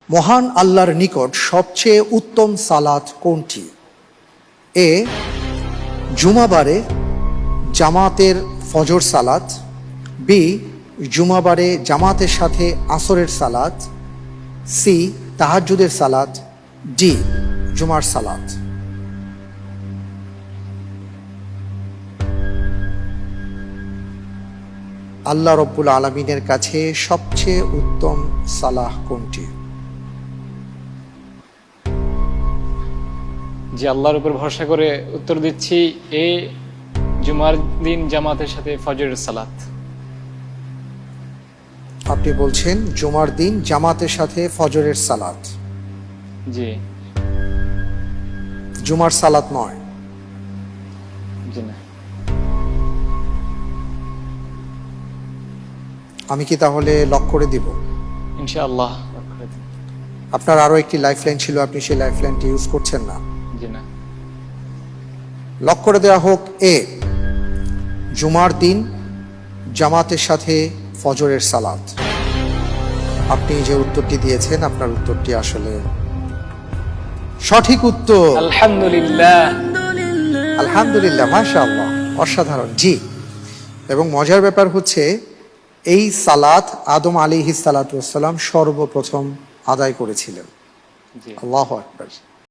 মহান আল্লাহর নিকট সবচেয়ে উত্তম সালাত কোনটি? এ, জুমাবারে জামাতের ফজর সালাত, বি, জুমাবারে জামাতের সাথে আসরের সালাত, সি, তাহাজ্জুদের সালাত, ডি, জুমার সালাত। আল্লাহ রব্বুল আলামিনের কাছে সবচেয়ে উত্তম সালাহ কোনটি? যে আল্লাহর উপর ভরসা করে উত্তর দিচ্ছি, এ, জুমার দিন জামাতের সাথে ফজরের সালাত। আপনি বলছেন জুমার দিন জামাতের সাথে ফজরের সালাত। জি। জুমার সালাত নয়। জি না। আমি কি তাহলে লক করে দিব? ইনশাআল্লাহ। আপনার আরো একটি লাইফ লাইন ছিল, আপনি সেই লাইফ লাইনটি ইউজ করছেন না। জি না। লক করে দেওয়া হোক এ, জুমার দিন জামাতের সাথে ফজরের সালাত। আপনি যে উত্তরটি দিয়েছেন, আপনার উত্তরটি আসলে সঠিক উত্তর। আলহামদুলিল্লাহ। আলহামদুলিল্লাহ, মাশাআল্লাহ, অসাধারণ। জি, এবং মজার ব্যাপার হচ্ছে এই সালাত আদম আলাইহিস সালাতু ওয়াস সালাম সর্বপ্রথম আদায় করেছিলেন। জি। আল্লাহু আকবার।